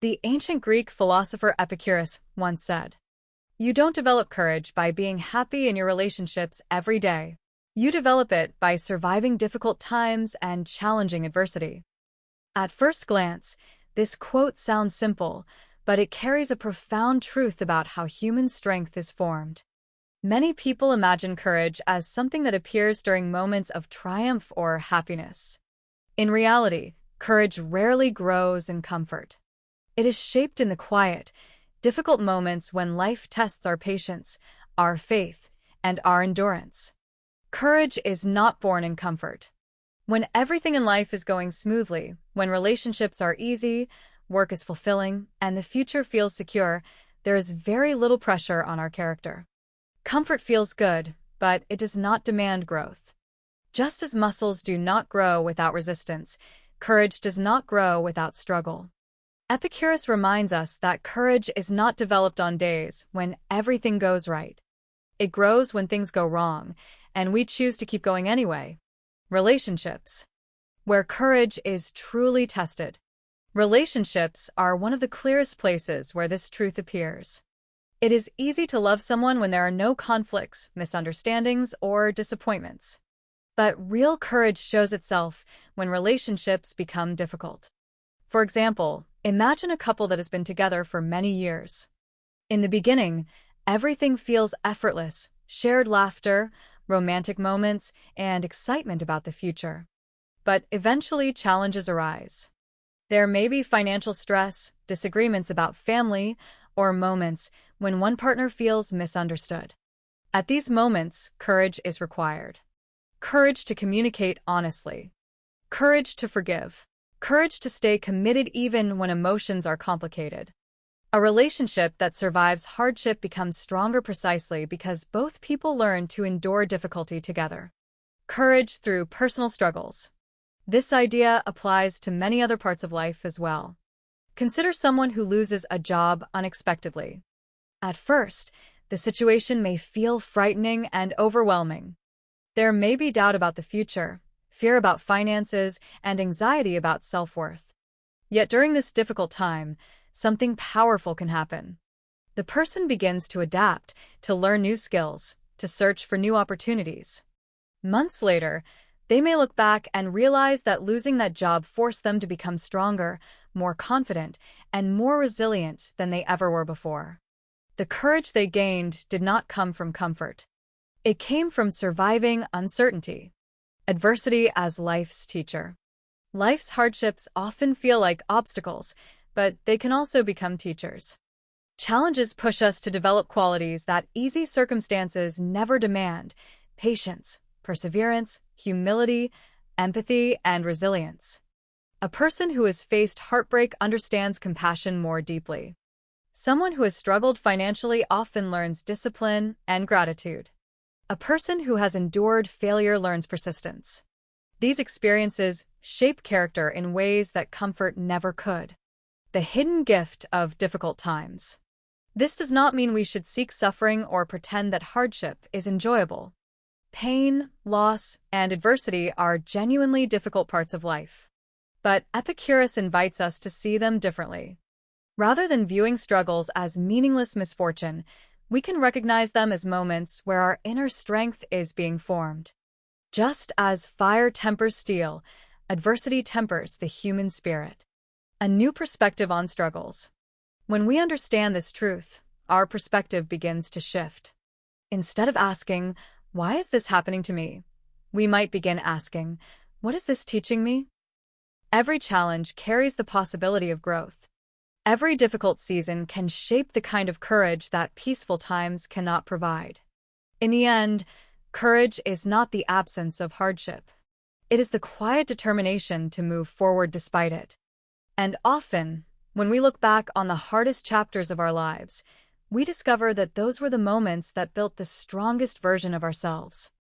The ancient Greek philosopher Epicurus once said, "You don't develop courage by being happy in your relationships every day. You develop it by surviving difficult times and challenging adversity." At first glance, this quote sounds simple, but it carries a profound truth about how human strength is formed. Many people imagine courage as something that appears during moments of triumph or happiness. In reality, courage rarely grows in comfort. It is shaped in the quiet, difficult moments when life tests our patience, our faith, and our endurance. Courage is not born in comfort. When everything in life is going smoothly, when relationships are easy, work is fulfilling, and the future feels secure, there is very little pressure on our character. Comfort feels good, but it does not demand growth. Just as muscles do not grow without resistance, courage does not grow without struggle. Epicurus reminds us that courage is not developed on days when everything goes right. It grows when things go wrong, and we choose to keep going anyway. Relationships, where courage is truly tested. Relationships are one of the clearest places where this truth appears. It is easy to love someone when there are no conflicts, misunderstandings, or disappointments. But real courage shows itself when relationships become difficult. For example, imagine a couple that has been together for many years. In the beginning, everything feels effortless, shared laughter, romantic moments, and excitement about the future. But eventually challenges arise. There may be financial stress, disagreements about family, or moments when one partner feels misunderstood. At these moments, courage is required. Courage to communicate honestly. Courage to forgive. Courage to stay committed even when emotions are complicated. A relationship that survives hardship becomes stronger precisely because both people learn to endure difficulty together. Courage through personal struggles. This idea applies to many other parts of life as well. Consider someone who loses a job unexpectedly. At first, the situation may feel frightening and overwhelming. There may be doubt about the future, fear about finances, and anxiety about self-worth. Yet during this difficult time, something powerful can happen. The person begins to adapt, to learn new skills, to search for new opportunities. Months later, they may look back and realize that losing that job forced them to become stronger, more confident, and more resilient than they ever were before. The courage they gained did not come from comfort. It came from surviving uncertainty. Adversity as life's teacher. Life's hardships often feel like obstacles, but they can also become teachers. Challenges push us to develop qualities that easy circumstances never demand: patience, perseverance, humility, empathy, and resilience. A person who has faced heartbreak understands compassion more deeply. Someone who has struggled financially often learns discipline and gratitude. A person who has endured failure learns persistence. These experiences shape character in ways that comfort never could. The hidden gift of difficult times. This does not mean we should seek suffering or pretend that hardship is enjoyable. Pain, loss, and adversity are genuinely difficult parts of life. But Epicurus invites us to see them differently. Rather than viewing struggles as meaningless misfortune, we can recognize them as moments where our inner strength is being formed. Just as fire tempers steel, adversity tempers the human spirit. A new perspective on struggles. When we understand this truth, our perspective begins to shift. Instead of asking, "Why is this happening to me?" we might begin asking, "What is this teaching me?" Every challenge carries the possibility of growth. Every difficult season can shape the kind of courage that peaceful times cannot provide. In the end, courage is not the absence of hardship. It is the quiet determination to move forward despite it. And often, when we look back on the hardest chapters of our lives, we discover that those were the moments that built the strongest version of ourselves.